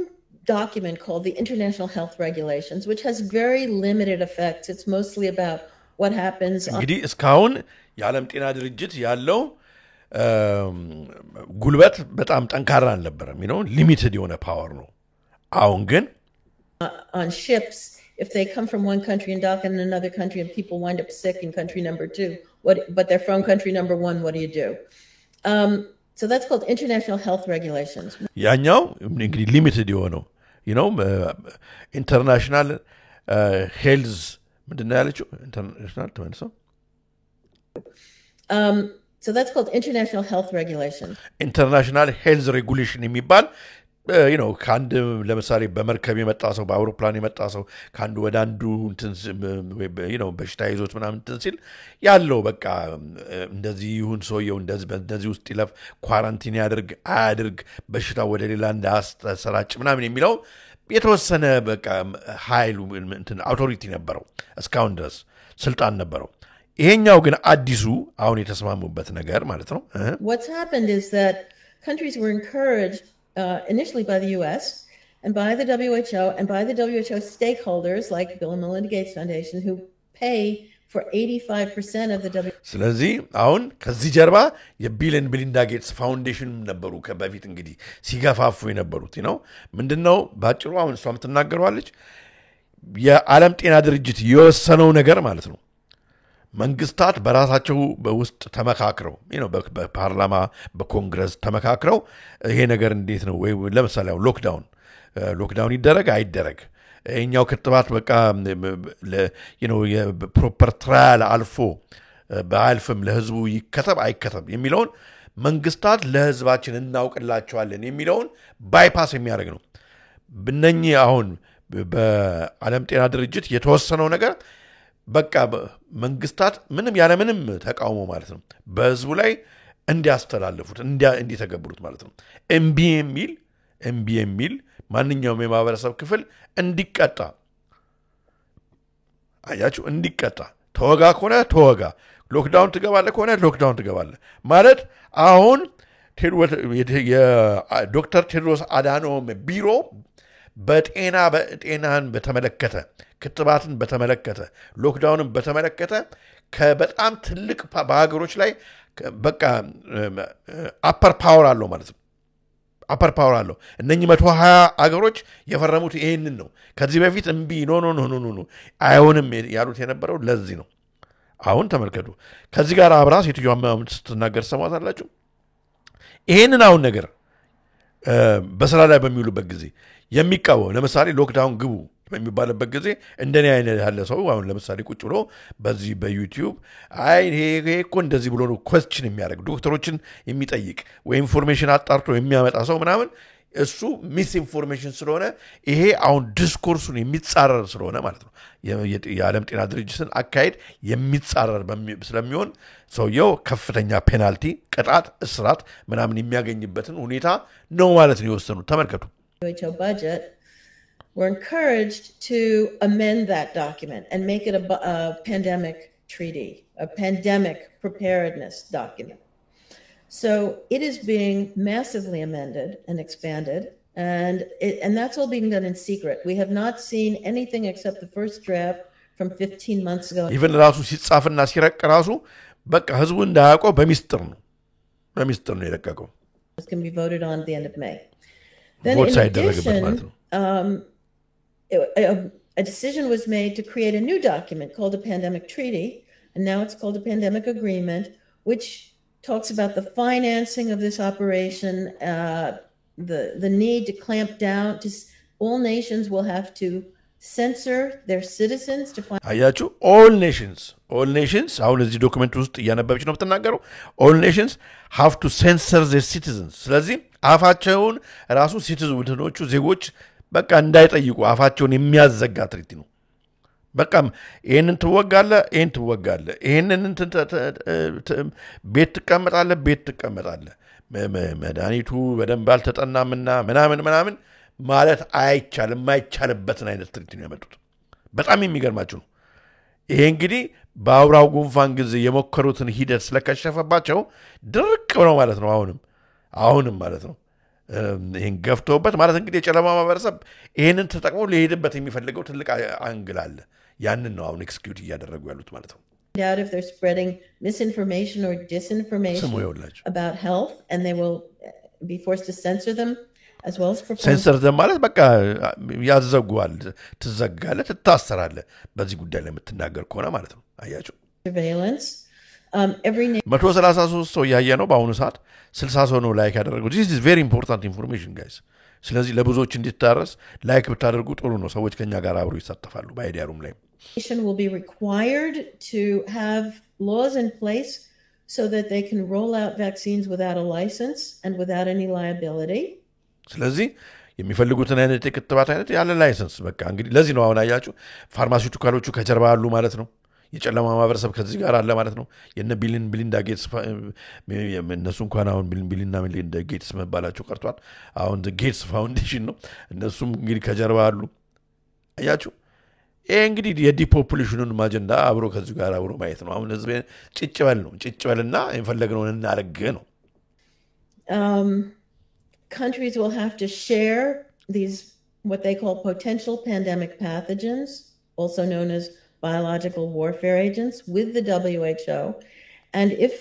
Speaker 11: document called the International Health Regulations, which has very limited effects. It's mostly about what happens.
Speaker 6: እንግዲህ እስካሁን የዓለም ጤና ድርጅት ያለው ጉልበት በጣም ጠንካራ አልነበረም ሊሚትድ የሆነ ፓወር ነው። አሁን ግን
Speaker 11: on ships, if they come from one country and dock in another country and people wind up sick in country number 2, but they're from country number 1, what do you do? So that's called International Health Regulations.
Speaker 6: ያኛው እንግዲህ ሊሚትድ የሆነው ኢንተርናሽናል ሄልዝ ምንድነው ያለችው ኢንተርናሽናል ተመልሶ
Speaker 11: So that's called International Health Regulations.
Speaker 6: International Health Regulation የሚባል ካንድ ለምሳሌ በመርከብ የመጣ ሰው በአውሮፕላን የመጣ ሰው ካንዱ ወደ አንዱ በሽታ ይዞት ምናምን ሲል ያለው በቃ እንደዚህ ይሁን ሰውየው እንደዚህ ውስጥ ይለፍ ኳራንቲን አያድርግ በሽታው ወደ ሌላ እንዳያሰራጭ ምናምን የሚለው የተወሰነ በቃ ኃይሉ አውቶሪቲ ነበረው እስካሁን ድረስ ስልጣን ነበረው። ይሄኛው ግን አዲሱ አሁን የተስማሙበት ነገር ማለት ነው።
Speaker 11: What's happened is that countries were encouraged initially by the US and by the WHO and by the WHO stakeholders like Bill and Melinda Gates Foundation who pay for 85% of the WHO.
Speaker 6: ስለዚህ አሁን ከዚህ ጀርባ የቢል ኤንድ ሚሊንዳ ጌትስ ፋውንዴሽን ነበሩ ከበፊት እንግዲህ ሲገፋፉ የነበሩት ምንድነው ባጭሩ አሁን እሷም ትናገራለች የዓለም ጤና ድርጅት የወሰነው ነገር ማለት ነው። መንግስታት በራሳቸው በውስጥ ተመካክረው በፓርላማ በኮንግረስ ተመካክረው ይሄ ነገር እንዴት ነው ወይ ለምሳሌ ሎክዳውን ይደረግ አይደረግ እኛው ክትባት በቃ የፕሮፐር ትራያል አልፎ በአልፍም ለህዝቡ ይከተብ አይከተብ የሚለውን መንግስታት ለህዝባችን እናውቅላቸዋለን የሚለውን ባይፓስ የሚያደርግ ነው። በእነኚህ አሁን በዓለም ጤና ድርጅት የተወሰነው ነገር በቃ መንግስታት ምንም ያለ ምንም ተቃውሞ ማለት ነው በህዝቡ ላይ እንዲያስተላልፉት እንዲተገብሩት ማለት ነው እምቢ የሚል ማንኛውም የማህበረሰብ ክፍል እንዲቀጣ አያችሁ እንዲቀጣ ተወጋ ከሆነ ተወጋ ሎክዳውን ትገባለህ ከሆነ ሎክዳውን ትገባለህ ማለት አሁን ዶክተር ቴድሮስ አዳኖም ቢሮ በጤናን በተመለከተ ክትባትን በተመለከተ ሎክዳውንን በተመለከተ ከበጣም ትልቅ በሀገሮች ላይ በቃ አፐር ፓወር አለው ማለት ነው አፐር ፓወር አለው እነኚህ 120 አገሮች የፈረሙት ይሄንን ነው ከዚህ በፊት እምቢ ኖ አይሆንም ያሉት የነበረው ለዚህ ነው አሁን ተመልከቱ ከዚህ ጋር አብራ ሴትዮዋ ስትናገር ሰማታላችሁ ይሄንን አሁን ነገር በስራ ላይ በሚውሉበት ጊዜ የሚቃወም ለምሳሌ ሎክዳውን ግቡ በሚባልበት ጊዜ እንደኔ አይነት ያለ ሰው አሁን ለምሳሌ ቁጭ ብሎ በዚህ በዩቲዩብ አይ ይሄ እኮ እንደዚህ ብሎ ነው ኳስችን የሚያደርግ ዶክተሮችን የሚጠይቅ ወይ ኢንፎርሜሽን አጣርቶ የሚያመጣ ሰው ምናምን እሱ ሚስ ኢንፎርሜሽን ስለሆነ ይሄ አሁን ዲስኮርሱን የሚጻረር ስለሆነ ማለት ነው የዓለም ጤና ድርጅትን አካሄድ የሚጻረር ስለሚሆን ሰውየው ከፍተኛ ፔናልቲ ቅጣት እስራት ምናምን የሚያገኝበትን ሁኔታ ነው ማለት ነው የወሰኑት ተመልከቱ
Speaker 11: budget were encouraged to amend that document and make it a pandemic treaty, a pandemic preparedness document. So it is being massively amended and expanded, and that's all being done in secret. We have not seen anything except the first draft from 15 months ago.
Speaker 6: Even ራሱ ሲጻፍና ሲረቅ ራሱ በቃ ህዝቡ እንዳያውቀው በሚስጥር ነው የለቀቀው.
Speaker 11: It's going to be voted on at the end of May. Then in addition, a decision was made to create a new document called a pandemic treaty, and now it's called a pandemic agreement, which talks about the financing of this operation, the need to clamp down. All nations will have to censor their citizens to find.
Speaker 6: አያችሁ all nations አሁን እዚህ ዶክመንት ውስጥ እያነበበች ነው የምትናገረው all nations have to censor their citizens ስለዚህ አፋቸውን ራሱ ሲቲዝኖቹ ዜጎች በቃ እንዳይጠይቁ አፋቸውን የሚያዘጋ ትሪቲ ነው በቃ ይሄንን ትወጋለህ ይሄንን ቤት ትቀመጣለህ መድኃኒቱ በደንብ አልተጠናምና ምናምን ማለት የማይቻልበትን አይነት ትሪቲ ነው ያመጡት በጣም የሚገርማችሁ ነው ይሄ እንግዲህ በአውራው ጉንፋን ጊዜ የሞከሩትን ሂደት ስለከሸፈባቸው ድርቅ ነው ማለት ነው አሁንም ማለት ነው ይሄን ገፍተውበት ማለት እንግዲህ የጨለማ ማህበረሰብ ይሄንን ተጠቅሞ ሊሄድበት የሚፈልገው ትልቅ አንግል አለ ያንን ነው አሁን ኤክስኪዩት እያደረጉ ያሉት ማለት ነው
Speaker 11: doubt if they're spreading misinformation or disinformation about health and they will be forced to censor them as well as perform
Speaker 6: censor them ማለት በቃ ያዘጉዋል ትዘጋለህ ትታሰራለህ በዚህ ጉዳይ ላይ የምትናገር ከሆነ ማለት ነው አያችሁ
Speaker 11: surveillance every
Speaker 6: 133 ሰው ያየ ነው በአሁኑ ሰዓት 60 ሰው ነው ላይክ ያደረገው this is very important information guys ስለዚህ ለብዙዎች እንዲታረስ ላይክ ብታደርጉ ጥሩ ነው ሰዎች ከኛ ጋር አብረው ይሳተፋሉ ባይዲያሩም ላይ
Speaker 11: nation will be required to have laws in place so that they can roll out vaccines without a license and without any liability
Speaker 6: ስለዚህ የሚፈልጉትን አይነት የክትባት አይነት ያለ ላይሰንስ በቃ እንግዲህ ለዚህ ነው አሁን አያችሁ ፋርማሲውቲካሎቹ ከጀርባ አሉ ማለት ነው የጨለማ ማህበረሰብ ከዚህ ጋር አለ ማለት ነው የነ ቢሊንዳ ጌትስ እነሱ እንኳን አሁን ቢሊንዳ ጌትስ መባላቸው ቀርቷል አሁን ጌትስ ፋውንዴሽን ነው እነሱም እንግዲህ ከጀርባ አሉ አያችሁ ይሄ እንግዲህ የዲፖፑሌሽኑን አጀንዳ አብሮ ከዚህ ጋር አብሮ ማየት ነው አሁን ህዝብ ጭጭበልና የፈለግነውን እናርግ ነው
Speaker 11: countries will have to share these what they call potential pandemic pathogens also known as biological warfare agents with the WHO and if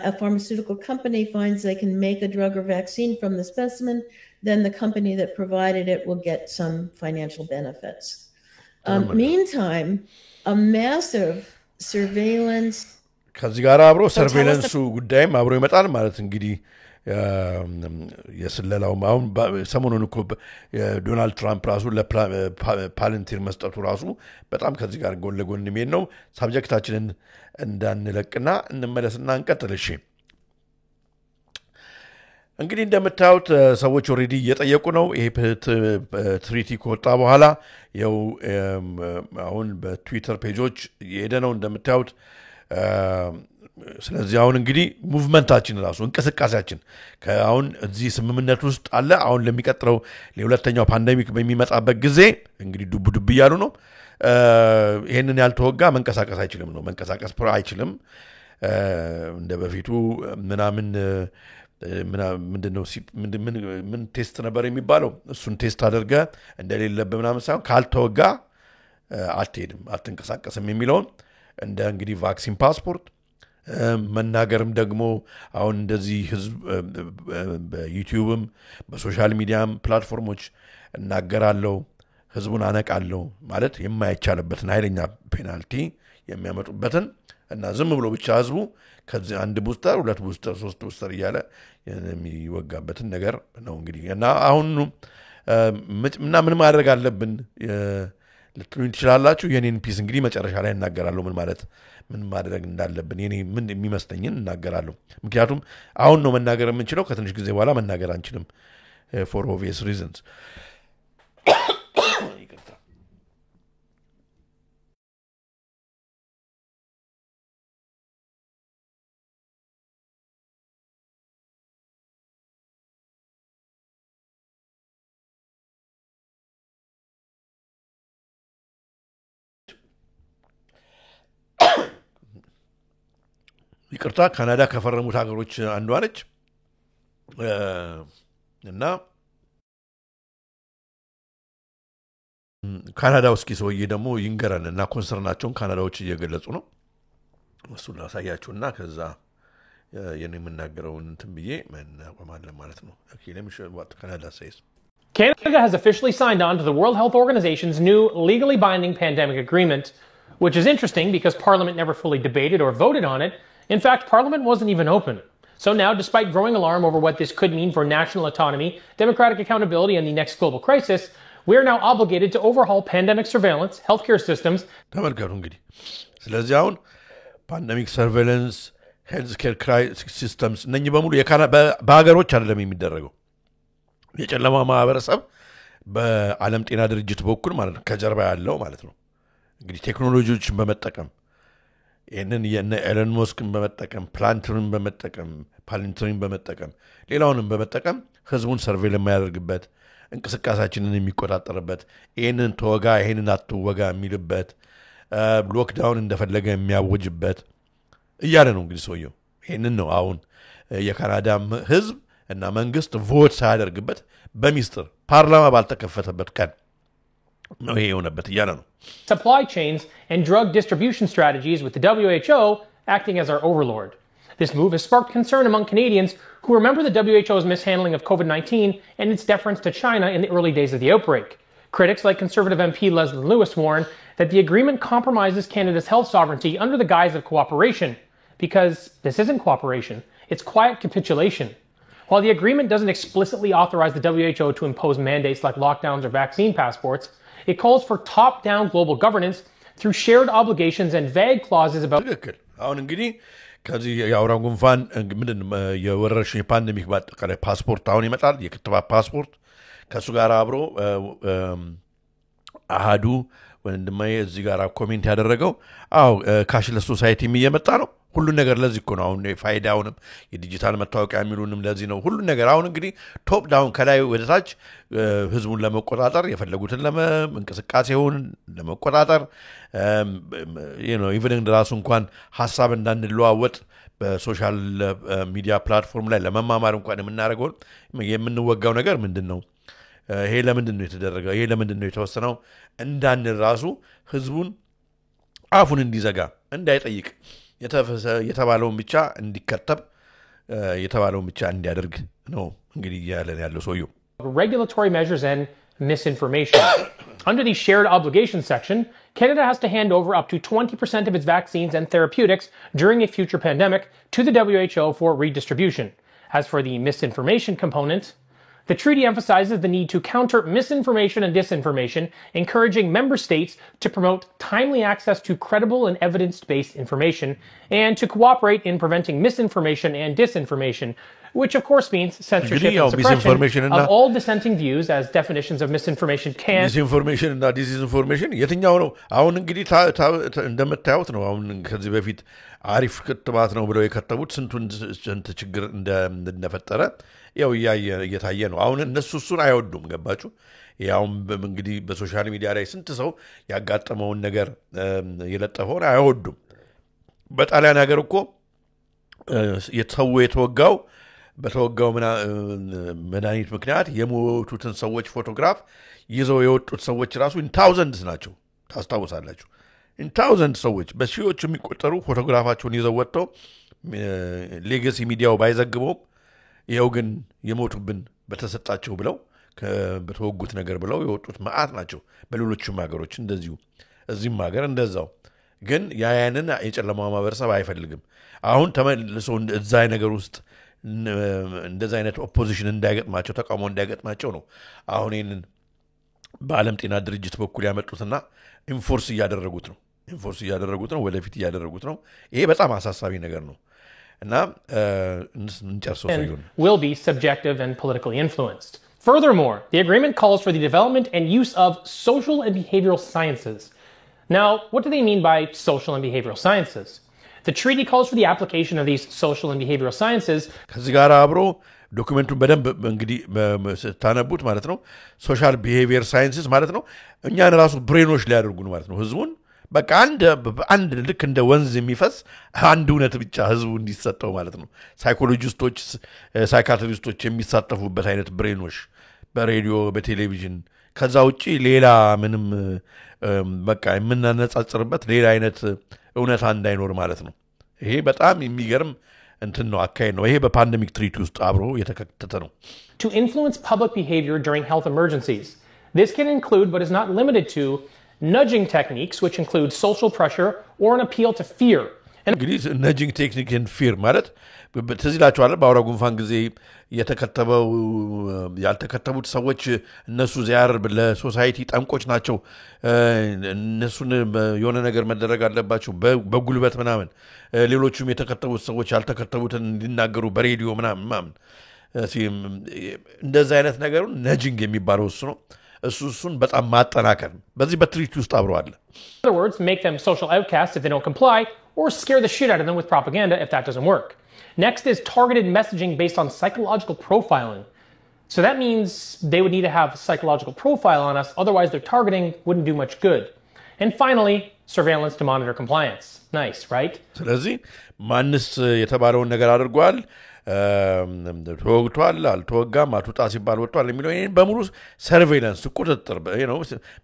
Speaker 11: a pharmaceutical company finds they can make a drug or vaccine from the specimen then the company that provided it will get some financial benefits meantime a massive surveillance
Speaker 6: ከዚህ ጋር አብሮ ሰርቬይላንሱ ጉዳይም አብሮ ይመጣል ማለት እንግዲህ የስለላው አሁን ሰሞኑን እኮ ዶናልድ ትራምፕ ራሱ ለፓለንቲር መስጠቱ ራሱ በጣም ከዚህ ጋር ጎን ለጎን የሚሄድ ነው ሳብጀክታችንን እንዳንለቅና እንመለስና እንቀጥል እሺ እንግዲህ እንደምታዩት ሰዎች ኦሬዲ እየጠየቁ ነው። ይሄ ትሪቲ ከወጣ በኋላ ያው አሁን በትዊተር ፔጆች እየሄደ ነው እንደምታዩት። ስለዚህ አሁን እንግዲህ ሙቭመንታችን ራሱ እንቅስቃሴያችን አሁን እዚህ ስምምነት ውስጥ አለ። አሁን ለሚቀጥለው ለሁለተኛው ፓንደሚክ በሚመጣበት ጊዜ እንግዲህ ዱብ እያሉ ነው። ይሄንን ያልተወጋ መንቀሳቀስ አይችልም ነው። መንቀሳቀስ አይችልም እንደ በፊቱ ምናምን ምንድነው ምን ቴስት ነበር የሚባለው? እሱን ቴስት አድርገ እንደሌለብህ ምናምን ሳይሆን ካልተወጋ አትሄድም አትንቀሳቀስም የሚለውን እንደ እንግዲህ ቫክሲን ፓስፖርት መናገርም ደግሞ አሁን እንደዚህ ህዝብ በዩቲዩብም በሶሻል ሚዲያም ፕላትፎርሞች እናገራለሁ ህዝቡን አነቃለሁ ማለት የማይቻልበትን ኃይለኛ ፔናልቲ የሚያመጡበትን እና ዝም ብሎ ብቻ ህዝቡ ከዚህ አንድ ቡስተር ሁለት ቡስተር ሶስት ቡስተር እያለ የሚወጋበትን ነገር ነው እንግዲህ እና አሁን እና ምን ማድረግ አለብን ልትሉኝ ትችላላችሁ። የኔን ፒስ እንግዲህ መጨረሻ ላይ እናገራለሁ ምን ማድረግ እንዳለብን የኔ ምን የሚመስለኝን እናገራለሁ። ምክንያቱም አሁን ነው መናገር የምንችለው፣ ከትንሽ ጊዜ በኋላ መናገር አንችልም for obvious reasons። ይቅርታ ካናዳ ከፈረሙት ሀገሮች አንዷ ነች እና ካናዳ ውስጥ ሰውዬ ደግሞ ይንገረን እና ኮንሰርናቸውን ካናዳዎች እየገለጹ ነው። እሱን ላሳያችሁና ከዛ የኔ የምናገረውን እንትን ብዬ እናቆማለን ማለት ነው። Canada says.
Speaker 12: Canada has officially signed on to the World Health Organization's new legally binding pandemic agreement, which is interesting because Parliament never fully debated or voted on it. In fact, Parliament wasn't even open. So now, despite growing alarm over what this could mean for national autonomy, democratic accountability, and the next global crisis, we are now obligated to overhaul pandemic surveillance, healthcare systems.
Speaker 6: ተመልከቱ እንግዲህ ስለዚህ አሁን ፓንደሚክ ሰርቬይላንስ ሄልዝኬር ሲስተምስ እነኚህ በሙሉ በሀገሮች አይደለም የሚደረገው የጨለማ ማህበረሰብ በዓለም ጤና ድርጅት በኩል ማለት ነው ከጀርባ ያለው ማለት ነው እንግዲህ ቴክኖሎጂዎችን በመጠቀም ይህንን የነ ኤለን ሞስክን በመጠቀም ፕላንተርን በመጠቀም ፓሊንተርን በመጠቀም ሌላውንም በመጠቀም ህዝቡን ሰርቬይ ለማያደርግበት እንቅስቃሴያችንን የሚቆጣጠርበት ይህንን ተወጋ ይህንን አትወጋ የሚልበት ሎክዳውን እንደፈለገ የሚያወጅበት እያለ ነው እንግዲህ ሰውየው። ይህንን ነው አሁን የካናዳ ህዝብ እና መንግስት ቮት ሳያደርግበት በሚስጥር ፓርላማ ባልተከፈተበት ቀን ነው ይሄ የሆነበት እያለ ነው።
Speaker 12: Supply chains and drug distribution strategies with the WHO acting as our overlord. This move has sparked concern among Canadians who remember the WHO's mishandling of COVID-19 and its deference to China in the early days of the outbreak. Critics like Conservative MP Leslie Lewis warn that the agreement compromises Canada's health sovereignty under the guise of cooperation, because this isn't cooperation, it's quiet capitulation. While the agreement doesn't explicitly authorize the WHO to impose mandates like lockdowns or vaccine passports, it calls for top-down global governance through shared obligations and vague clauses about...
Speaker 6: አሁን እንግዲህ ከዚህ የአውራ ጉንፋን ምንድን የወረርሽኝ ፓንደሚክ ባጠቃላይ ፓስፖርት አሁን ይመጣል፣ የክትባት ፓስፖርት ከሱ ጋር አብሮ አሃዱ ወንድማዬ እዚህ ጋር ኮሜንት ያደረገው አው ካሽለስ ሶሳይቲ እየመጣ ነው። ሁሉ ነገር ለዚህ እኮ ነው አሁን ፋይዳውንም የዲጂታል መታወቂያ የሚሉንም ለዚህ ነው ሁሉ ነገር አሁን እንግዲህ ቶፕ ዳውን ከላይ ወደ ታች ህዝቡን ለመቆጣጠር የፈለጉትን እንቅስቃሴውን ለመቆጣጠር ኢቨን ራሱ እንኳን ሐሳብ እንዳንለዋወጥ በሶሻል ሚዲያ ፕላትፎርም ላይ ለመማማር እንኳን የምናደርገው የምንወጋው ነገር ምንድነው? ይሄ ለምንድን ነው የተደረገው? ይሄ ለምንድን ነው የተወሰነው? እንዳንል ራሱ ህዝቡን አፉን እንዲዘጋ እንዳይጠይቅ የተባለውን ብቻ እንዲከተብ የተባለውን ብቻ እንዲያደርግ ነው እንግዲህ ያለን ያለው ሰውየው።
Speaker 12: Regulatory measures and misinformation. Under the shared obligations section, Canada has to hand over up to 20% of its vaccines and therapeutics during a future pandemic to the WHO for redistribution. As for the misinformation component, the treaty emphasizes the need to counter misinformation and disinformation, encouraging member states to promote timely access to credible and evidence-based information and to cooperate in preventing misinformation and disinformation, which of course means censorship and suppression of all dissenting views as definitions of misinformation can.
Speaker 6: Misinformation and disinformation የትኛው ነው አሁን እንግዲህ እንደምታዩት ነው አሁን ከዚህ በፊት አሪፍ ክትባት ነው ብለው የከተቡት ስንት ችግር እንደፈጠረ ያው እየታየ ነው አሁን እነሱ እሱን አይወዱም ገባችሁ ያው እንግዲህ በሶሻል ሚዲያ ላይ ስንት ሰው ያጋጠመውን ነገር የለጠፈውን አይወዱም በጣሊያን ሀገር እኮ የተወጋው በተወጋው መድኃኒት ምክንያት የሞቱትን ሰዎች ፎቶግራፍ ይዘው የወጡት ሰዎች ራሱ in thousands ናቸው ታስታውሳላችሁ in thousands ሰዎች በሺዎች የሚቆጠሩ ፎቶግራፋቸውን ይዘው ወጥተው ሌጋሲ ሚዲያው ባይዘግበው ይሄው ግን የሞቱብን በተሰጣቸው ብለው በተወጉት ነገር ብለው የወጡት ማአት ናቸው በሌሎችም ሀገሮች እንደዚሁ እዚህም ሀገር እንደዛው ግን ያያንን የጨለማው ማህበረሰብ አይፈልግም አሁን ተመልሶ እዛ ነገር ውስጥ እንደዛ አይነት ኦፖዚሽን እንዳይገጥማቸው ተቃውሞ እንዳይገጥማቸው ነው አሁን ይሄንን በዓለም ጤና ድርጅት በኩል ያመጡትና ኢንፎርስ እያደረጉት ነው ወደፊት እያደረጉት ነው ይሄ በጣም አሳሳቢ ነገር ነው እና እንጨርሰው ሳይሆን
Speaker 12: will be subjective and politically influenced. Furthermore, the agreement calls for the development and use of social and behavioral sciences. Now, what do they mean by social and behavioral sciences? The treaty calls for the application of these social and behavioral sciences.
Speaker 6: ከዚህ ጋር አብሮ ዶክመንቱን በደንብ እንግዲህ ታነቡት ማለት ነው ሶሻል ቢሄቪየር ሳይንስስ ማለት ነው እኛን ራሱ ብሬኖች ሊያደርጉ ነው ማለት ነው ህዝቡን በቃ አንድ ልክ እንደ ወንዝ የሚፈስ አንድ እውነት ብቻ ህዝቡ እንዲሰጠው ማለት ነው ሳይኮሎጂስቶች ሳይካትሪስቶች የሚሳተፉበት አይነት ብሬኖች በሬዲዮ በቴሌቪዥን ከዛ ውጪ ሌላ ምንም በቃ የምናነጻጽርበት ሌላ አይነት እውነት እንዳይኖር ማለት ነው ይሄ በጣም የሚገርም እንትን ነው አካይ ነው ይሄ በፓንደሚክ ትሪቲ ውስጥ አብሮ የተከተተ ነው
Speaker 12: to influence public behavior during health emergencies. This can include but is not limited to nudging techniques which include social pressure or an appeal to fear.
Speaker 6: እንግዲህ nudging technique and fear ማለት ተዚላችኋል በአውራ ጉንፋን ጊዜ የተከተበው ያልተከተቡት ሰዎች እነሱ ዚያር ለሶሳይቲ ጠንቆች ናቸው እነሱን የሆነ ነገር መደረግ አለባቸው በጉልበት ምናምን ሌሎችም የተከተቡት ሰዎች ያልተከተቡትን እንዲናገሩ በሬዲዮ ምናምን እንደዛ አይነት ነገሩ ነጂንግ የሚባለው እሱ ነው እሱን በጣም ማጠናከር በዚህ በትሪቲ ውስጥ አብሮ አለ
Speaker 12: In other words, make them social outcasts if they don't comply or scare the shit out of them with propaganda if that doesn't work. Next is targeted messaging based on psychological profiling. So that means they would need to have a psychological profile on us, otherwise their targeting wouldn't do much good. And finally, surveillance to monitor compliance. Nice, right?
Speaker 6: ስለዚህ ማንስ የተባለውን ነገር አድርጓል ተወግቷል አልተወጋም አቱጣ ሲባል ወጥቷል የሚለው ይሄን በሙሉ ሰርቬይላንስ ቁጥጥር ነው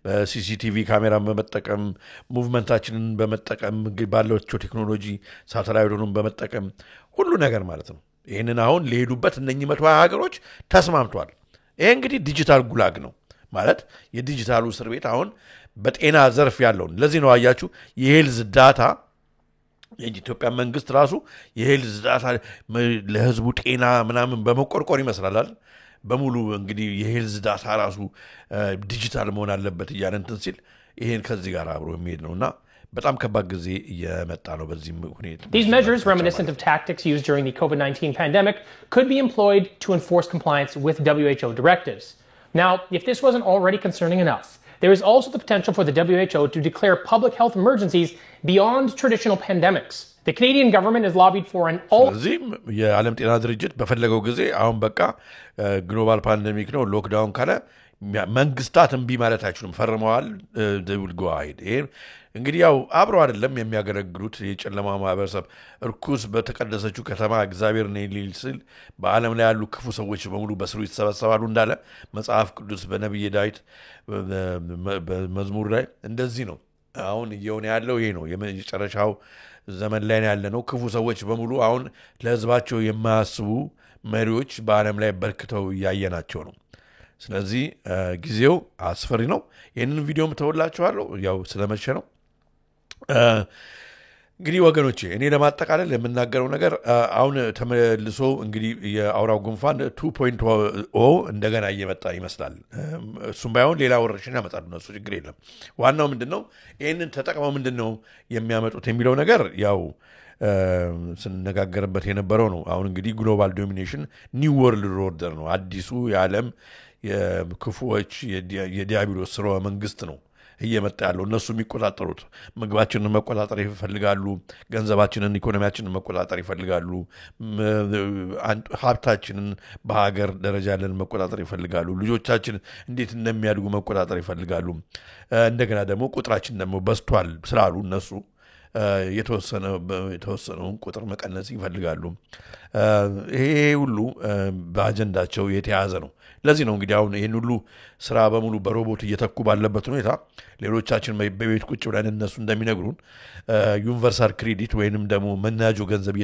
Speaker 6: በሲሲቲቪ ካሜራ በመጠቀም ሙቭመንታችንን በመጠቀም ባለው ቴክኖሎጂ ሳተላይቱን በመጠቀም ሁሉ ነገር ማለት ነው ይሄንን አሁን ሊሄዱበት እነኚህ 120 ሀገሮች ተስማምቷል ይሄ እንግዲህ ዲጂታል ጉላግ ነው ማለት የዲጂታሉ እስር ቤት አሁን በጤና ዘርፍ ያለው ለዚህ ነው አያችሁ የሄልዝ ዳታ የኢትዮጵያ መንግስት ራሱ የሄልዝ ዳታ ለህዝቡ ጤና ምናምን በመቆርቆር ይመስላል በሙሉ እንግዲህ የሄልዝ ዳታ ራሱ ዲጂታል መሆን አለበት እያለ እንትን ሲል ይሄን ከዚህ ጋር አብሮ የሚሄድ ነውና በጣም ከባድ ጊዜ እየመጣ ነው በዚህ ሁኔታ
Speaker 12: These measures reminiscent of tactics used during the COVID-19 pandemic could be employed to enforce compliance with WHO directives. Now, if this wasn't already concerning enough, there is also the potential for the WHO to declare public health emergencies beyond traditional pandemics. The Canadian government has lobbied for an all
Speaker 6: የዓለም ጤና ድርጅት በፈለገው ጊዜ አሁን በቃ ግሎባል ፓንደሚክ ነው ሎክዳውን ካለ መንግስታት እንቢ ማለት አይችሉም ፈርመዋል they will go ahead እንግዲህ ያው አብሮ አይደለም የሚያገለግሉት የጨለማ ማህበረሰብ እርኩስ በተቀደሰችው ከተማ እግዚአብሔር ነው ሊል ሲል በዓለም ላይ ያሉ ክፉ ሰዎች በሙሉ በስሩ ይተሰበሰባሉ እንዳለ መጽሐፍ ቅዱስ በነብይ ዳዊት በመዝሙር ላይ እንደዚህ ነው አሁን እየሆነ ያለው ይሄ ነው የመጨረሻው ዘመን ላይ ያለ ነው ክፉ ሰዎች በሙሉ አሁን ለህዝባቸው የማያስቡ መሪዎች በዓለም ላይ በርክተው ያየናቸው ነው ስለዚህ ጊዜው አስፈሪ ነው ይሄንን ቪዲዮም ተወላችኋለሁ ያው ስለመሸ ነው እንግዲህ ወገኖቼ እኔ ለማጠቃለል የምናገረው ነገር አሁን ተመልሶ እንግዲህ የአውራው ጉንፋን 2.0 እንደገና እየመጣ ይመስላል እሱም ባይሆን ሌላ ወረርሽኝ ያመጣሉ ነው ችግር የለም ዋናው ምንድነው ይሄንን ተጠቅመው ምንድነው የሚያመጡት የሚለው ነገር ያው ስንነጋገርበት የነበረው ነው። አሁን እንግዲህ ግሎባል ዶሚኔሽን ኒው ወርልድ ኦርደር ነው። አዲሱ የዓለም የክፉዎች የዲያብሎስ ስርወ መንግስት ነው እየመጣ ያለው። እነሱ የሚቆጣጠሩት ምግባችንን መቆጣጠር ይፈልጋሉ። ገንዘባችንን፣ ኢኮኖሚያችንን መቆጣጠር ይፈልጋሉ። ሀብታችንን በሀገር ደረጃ ያለን መቆጣጠር ይፈልጋሉ። ልጆቻችን እንዴት እንደሚያድጉ መቆጣጠር ይፈልጋሉ። እንደገና ደግሞ ቁጥራችን ደግሞ በዝቷል ስላሉ እነሱ የተወሰነውን ቁጥር መቀነስ ይፈልጋሉ። ይሄ ሁሉ በአጀንዳቸው የተያዘ ነው። ለዚህ ነው እንግዲህ አሁን ይሄን ሁሉ ስራ በሙሉ በሮቦት እየተኩ ባለበት ሁኔታ ሌሎቻችን በቤት ቁጭ ብለን እነሱ እንደሚነግሩን ዩኒቨርሳል ክሬዲት ወይንም ደግሞ መናጆ ገንዘብ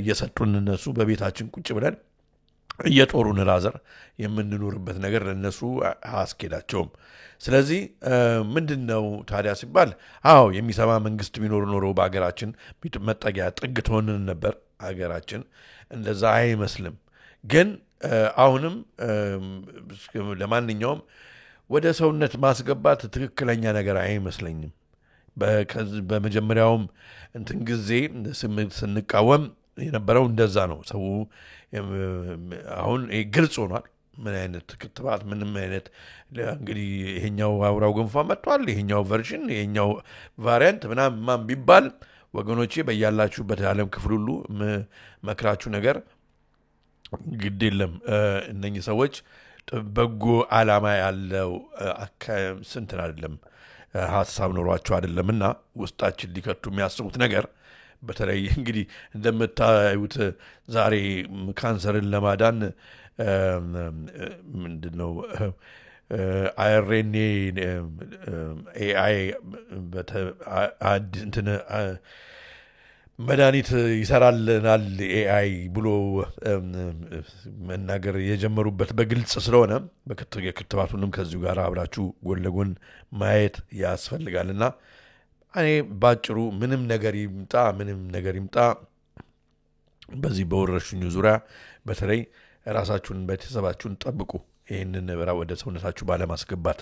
Speaker 6: እየሰጡን እነሱ በቤታችን ቁጭ ብለን እየጦሩን ራዘር የምንኖርበት ነገር ለነሱ አስኬዳቸውም። ስለዚህ ምንድነው ታዲያ ሲባል የሚሰማ መንግስት ቢኖር ኖሮ በአገራችን መጠጊያ ጥግ ትሆንን ነበር። አገራችን እንደዛ አይመስልም። ግን አሁንም ለማንኛውም ወደ ሰውነት ማስገባት ትክክለኛ ነገር አይመስለኝም። በመጀመሪያውም እንትን ጊዜ ስንቃወም የነበረው እንደዛ ነው። ሰው አሁን ግልጽ ሆኗል ምን አይነት ክትባት ምንም አይነት እንግዲህ ይሄኛው አውራው ገንፋ መጥቷል፣ ይሄኛው ቨርዥን፣ ይሄኛው ቫሪያንት ምናምን ቢባል ወገኖቼ በያላችሁበት የዓለም ክፍል ሁሉ መክራችሁ ነገር ግድ የለም። እነኚህ ሰዎች በጎ ዓላማ ያለው ስንትን አይደለም ሀሳብ ኖሯቸው አይደለምና ውስጣችን ሊከቱ የሚያስቡት ነገር በተለይ እንግዲህ እንደምታዩት ዛሬ ካንሰርን ለማዳን ምንድነው አርኤንኤ ኤአይ እንትን መድኃኒት ይሰራልናል ኤአይ ብሎ መናገር የጀመሩበት በግልጽ ስለሆነ የክትባቱንም ከዚሁ ጋር አብራችሁ ጎን ለጎን ማየት ያስፈልጋልና እኔ ባጭሩ ምንም ነገር ይምጣ በዚህ በወረርሽኙ ዙሪያ በተለይ ራሳችሁን ቤተሰባችሁን ጠብቁ። ይህንን ነብራ ወደ ሰውነታችሁ ባለማስገባት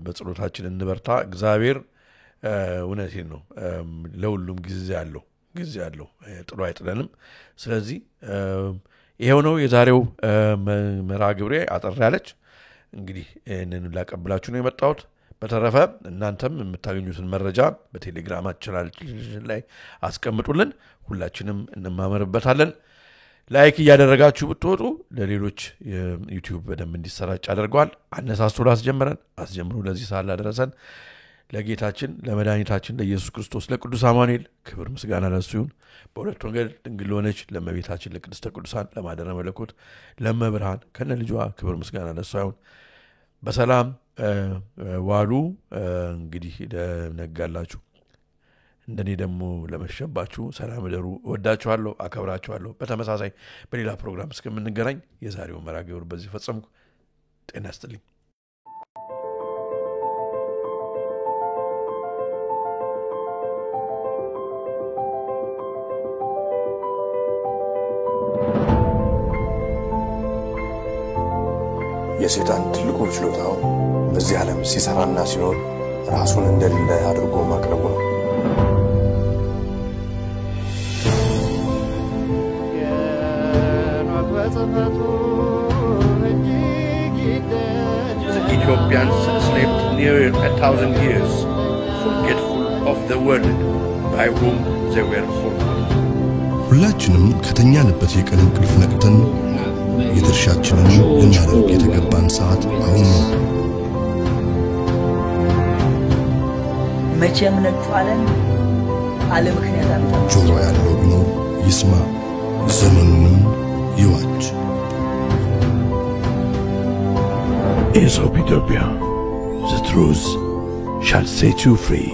Speaker 6: በጸሎታችን እንበርታ። እግዚአብሔር እውነቴን ነው ለሁሉም ጊዜ አለው ጥሎ አይጥለንም። ስለዚህ ይሄው ነው የዛሬው መርሃ ግብሬ አጠር ያለች እንግዲህ እነን ላቀብላችሁ ነው የመጣሁት። በተረፈ እናንተም የምታገኙትን መረጃ በቴሌግራማችን ላይ አስቀምጡልን፣ ሁላችንም እንማመርበታለን። ላይክ እያደረጋችሁ ብትወጡ ለሌሎች ዩቲዩብ በደንብ እንዲሰራጭ አድርገዋል። አነሳስቶ አስጀምሮ ለዚህ ሰዓት ላደረሰን ለጌታችን ለመድኃኒታችን ለኢየሱስ ክርስቶስ ለቅዱስ አማኑኤል ክብር ምስጋና ለእሱ ይሁን። በሁለት ወንጌል ድንግል ለሆነች ለእመቤታችን ለቅድስተ ቅዱሳን ለማደረ መለኮት ለመብርሃን ከነ ልጇ ክብር ምስጋና ለእሱ ይሁን። በሰላም ዋሉ። እንግዲህ ለነጋላችሁ እንደኔ ደግሞ ለመሸባችሁ ሰላም ደሩ። ወዳችኋለሁ፣ አከብራችኋለሁ። በተመሳሳይ በሌላ ፕሮግራም እስከምንገናኝ የዛሬው መርሃ ግብር በዚህ ፈጸምኩ። ጤና ይስጥልኝ።
Speaker 1: የሰይጣን ትልቁ ችሎታው በዚህ ዓለም ሲሰራና ሲኖር ራሱን እንደሌለ አድርጎ ማቅረቡ ነው።
Speaker 2: The Ethiopians slept near 1,000 years, forgetful of the word by whom they were formed.
Speaker 3: ሁላችንም ከተኛንበት የቀን እንቅልፍ ነቅተን የድርሻችንን ልናደርግ የተገባን ሰዓት አሁን ነው።
Speaker 4: መቼም ነጥፋለን አለ ምክንያት አምጣ።
Speaker 3: ጆሮ ያለው ቢኖር ይስማ፣ ዘመኑንም ይዋጅ።
Speaker 5: Aesop Ethiopia, the truth shall set you free.